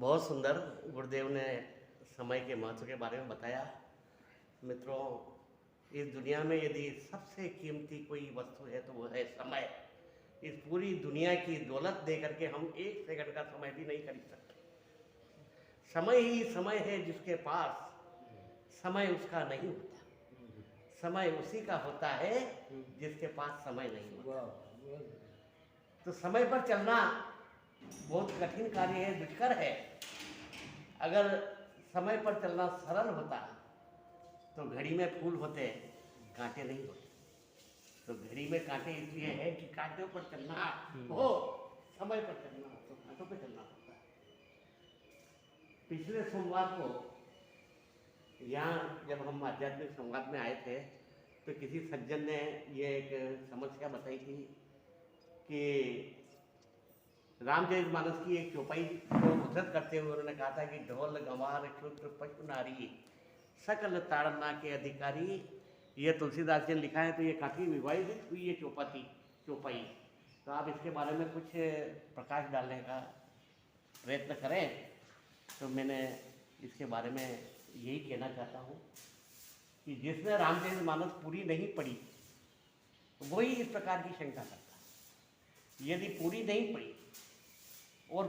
बहुत सुंदर गुरुदेव ने समय के महत्व के बारे में बताया। मित्रों, इस दुनिया में यदि सबसे कीमती कोई वस्तु है तो वो है समय। इस पूरी दुनिया की दौलत दे करके हम एक सेकंड का समय भी नहीं खरीद सकते। समय ही समय है जिसके पास, समय उसका नहीं होता। समय उसी का होता है जिसके पास समय नहीं होता। तो समय पर चलना बहुत कठिन कार्य है, दुष्कर है। अगर समय पर चलना सरल होता तो घड़ी में फूल होते, कांटे नहीं होते। तो घड़ी में कांटे इसलिए है कि कांटों पर चलना हो, समय पर चलना हो तो कांटों पर चलना होता है। पिछले सोमवार को यहाँ जब हम आध्यात्मिक संवाद में आए थे तो किसी सज्जन ने ये एक समस्या बताई थी कि रामचरितमानस की एक चौपाई को उद्धृत करते हुए उन्होंने कहा था कि ढोल गंवार क्षुद्र पशु नारी सकल ताड़ना के अधिकारी। ये तुलसीदास जी ने लिखा है, तो ये काफ़ी विवादित हुई ये चौपाई। तो आप इसके बारे में कुछ प्रकाश डालने का प्रयत्न करें। तो मैंने इसके बारे में यही कहना चाहता हूँ कि जिसने रामचरितमानस पूरी नहीं पढ़ी वही इस प्रकार की शंका करता है। यदि पूरी नहीं पढ़ी और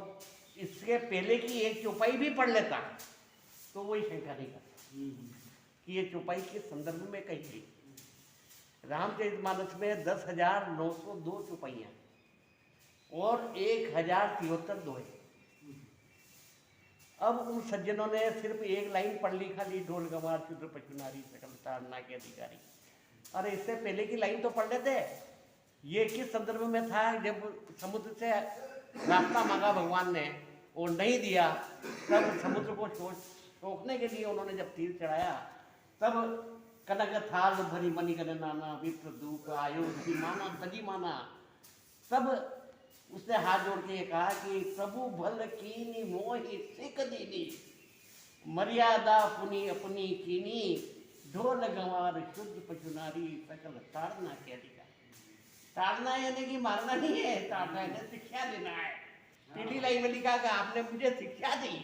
इसके पहले की एक चौपाई भी पढ़ लेता तो वही शंका नहीं करता कि ये चौपाई के संदर्भ में कही थी। रामचरितमानस में 10,902 चौपाइयाँ और 1,073 दोहे। अब उन सज्जनों ने सिर्फ एक लाइन पढ़ ली, खाली ढोल गंवार क्षुद्र पशु नारी सकल ताड़ना के अधिकारी। अरे इससे पहले की लाइन तो पढ़ लेते। ये किस संदर्भ में था? जब समुद्र से रास्ता मांगा भगवान ने और नहीं दिया, तब समुद्र को सोखने के लिए उन्होंने जब तीर चढ़ाया, तब कनक थाल भरी मणि गण नाना विप्र दूप आयो माना तजी माना। तब उसने हाथ जोड़ के कहा कि प्रभु भल कीनी मोहि सिख दीनी, मर्यादा पुनि अपनी कीनी, ढोल गंवार शुद्ध पशु नारी सकल ताड़ना के अधिकार। ताड़ना यानी कि मारना नहीं है, ताड़ना यानी शिक्षा देना है। पीली लाइन में लिखा कि आपने मुझे शिक्षा दी।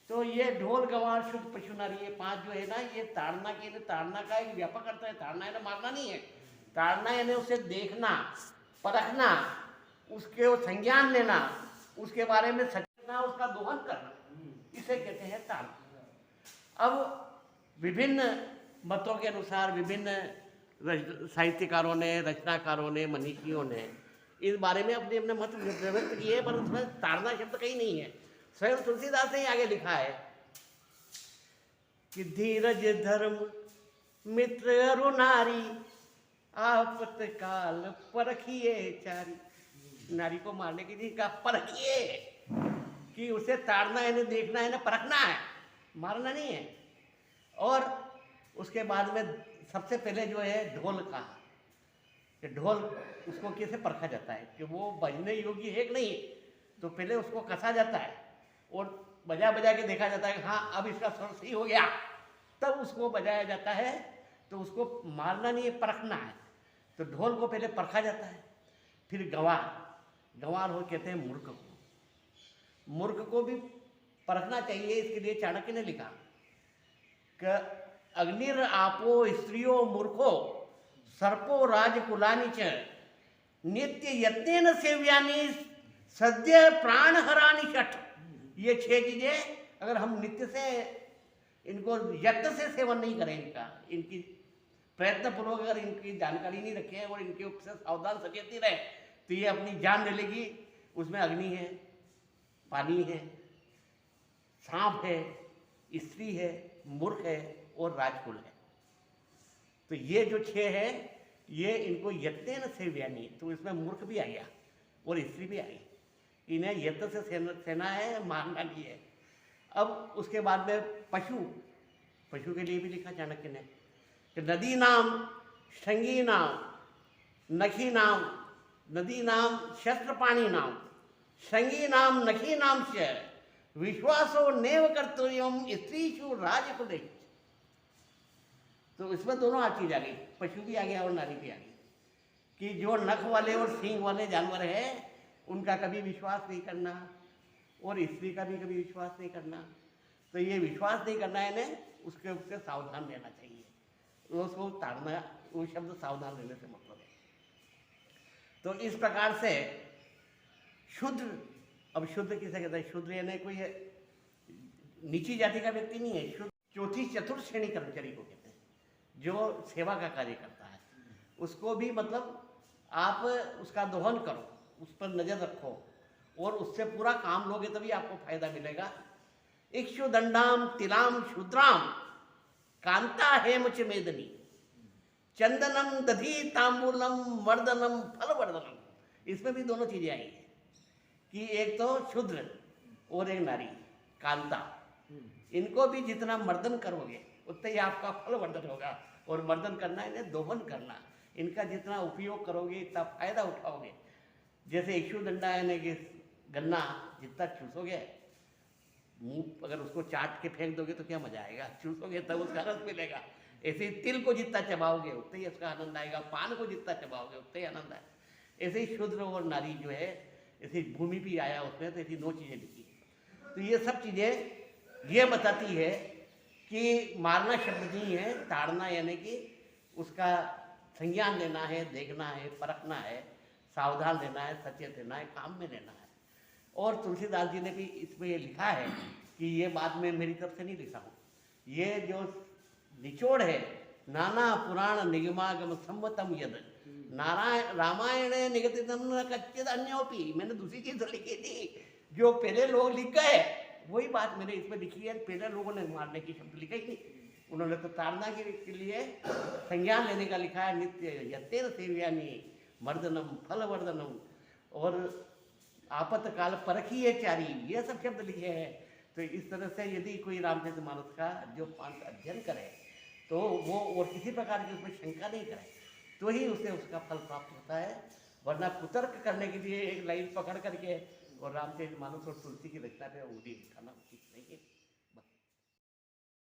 तो ये ढोल गंवार शुद्ध पशु नारी, ये 5 जो है ना, ये ताड़ना के लिए, ताड़ना का एक व्यापक अर्थ है। ताड़ना यानी मारना नहीं है, ताड़ना यानी उसे देखना, परखना, उसके संज्ञान लेना, उसके बारे में सचना, उसका दोहन करना, इसे कहते हैं ताड़ना। अब विभिन्न मतों के अनुसार विभिन्न साहित्यकारों ने, रचनाकारों ने, मनीषियों ने इस बारे में अपने अपने मत व्यक्त किए, पर उसमें ताड़ना शब्द कहीं नहीं है। स्वयं तुलसीदास ने आगे लिखा है कि धीरज धर्म मित्र अरु नारी, आपत काल परखिए चारी। नारी को मारने की चीज का परखिए, कि उसे ताड़ना यानी देखना है ना, परखना है, मारना नहीं है। और उसके बाद में सबसे पहले जो है ढोल का, कि ढोल उसको कैसे परखा जाता है कि वो बजने योग्य है कि नहीं। तो पहले उसको कसा जाता है और बजा बजा के देखा जाता है कि हाँ अब इसका स्वर सही हो गया, तब उसको बजाया जाता है। तो उसको मारना नहीं है, परखना है। तो ढोल को पहले परखा जाता है। फिर गंवार हो कहते हैं मूर्ख को। मूर्ख को भी परखना चाहिए। इसके लिए चाणक्य ने लिखा कि अग्निर आपो स्त्रियो मूर्खो सर्पो राजकुलानि च, नित्य यत्नेन सेव्यानि सद्य प्राण हरानि षट। ये 6 चीजें अगर हम नित्य से इनको यत्न से सेवन नहीं करें, इनकी प्रयत्न पूर्वक अगर इनकी जानकारी नहीं रखें और इनके ऊपर से सावधान सचेत नहीं रहे, तो ये अपनी जान ले लेगी। उसमें अग्नि है, पानी है, सांप है, स्त्री है, मूर्ख है और राजकुल है। तो ये जो 6 है, ये इनको यत्न से व्यानी, तो इसमें मूर्ख भी आ गया और स्त्री भी आ गई। इन्हें यत्न से सेना है, मारना नहीं है। अब उसके बाद में पशु के लिए भी लिखा चाणक्य ने कि नदी नाम संगी नाम नखी नाम, नदी नाम शस्त्रपाणी नाम, संगी नाम नखी नाम से विश्वासो नेव कर्तव्यम स्त्रीषु राजकुले। तो इसमें दोनों चीज आ गई, पशु भी आ गया और नारी भी आ गई, कि जो नख वाले और सींग वाले जानवर है उनका कभी विश्वास नहीं करना और स्त्री का भी कभी विश्वास नहीं करना। तो ये विश्वास नहीं करना है इन्हें, उससे सावधान रहना चाहिए। उसको ताड़ना, वो शब्द सावधान रहने से मतलब है। तो इस प्रकार से शूद्र, अब शूद्र किसे कहते हैं? शूद्र यानी कोई नीची जाति का व्यक्ति नहीं है। शूद्र चौथी चतुर्थ श्रेणी कर्मचारी को कहते हैं, जो सेवा का कार्य करता है। उसको भी मतलब आप उसका दोहन करो, उस पर नजर रखो और उससे पूरा काम लोगे तभी आपको फायदा मिलेगा। इक्षु दंडाम तिलाम शूद्राम कांता हेम च मेदनी चंदनम दधी तांबूलम वर्धनम फल वर्धनम। इसमें भी दोनों चीजें आई है कि एक तो शूद्र और एक नारी कांता, इनको भी जितना मर्दन करोगे उतना ही आपका फल वर्धन होगा। और मर्दन करना इन्हें दोहन करना, इनका जितना उपयोग करोगे इतना फायदा उठाओगे। जैसे इक्षु दंडा यानी कि गन्ना जितना चूसोगे, मुंह अगर उसको चाट के फेंक दोगे तो क्या मजा आएगा, चूसोगे तब उसका रस मिलेगा। ऐसे ही तिल को जितना चबाओगे उतना ही उसका आनंद आएगा, पान को जितना चबाओगे उतना ही आनंद आएगा। ऐसे ही शूद्र और नारी जो है, ऐसे भूमि भी आया उसमें, तो ऐसी 9 चीजें लिखी है। तो ये सब चीजें ये बताती है कि मारना शब्द नहीं है, ताड़ना यानी कि उसका संज्ञान लेना है, देखना है, परखना है, सावधान रहना है, सचेत रहना है, काम में रहना है। और तुलसीदास जी ने भी इसमें ये लिखा है कि ये बात मैं मेरी तरफ से नहीं लिखा हूँ, ये जो निचोड़ है नाना पुराण निगमागम सम्मतम यद नारायण रामायण निगतितम न कच्चिद अन्योपि। मैंने दूसरी चीज तो लिखी थी, जो पहले लोग लिख गए वही बात मैंने इसमें लिखी है। पहले लोगों ने मारने की शब्द लिखा ही नहीं, उन्होंने तो ताड़ना के लिए संज्ञान लेने का लिखा है। नित्य यत्तेन सेव्यानि मर्दनम फलवर्धनम और आपत्काल परखिए चारी, ये सब शब्द लिखे हैं। तो इस तरह से यदि कोई रामचरितमानस का जो पाठ अध्ययन करे तो वो और किसी प्रकार की उसमें शंका नहीं करे तो ही उसे उसका फल प्राप्त होता है। वरना कुतर्क करने के लिए एक लाइन पकड़ करके और रामचरितमानस और तुलसी की रचना पे उंगली उठाना उचित नहीं है।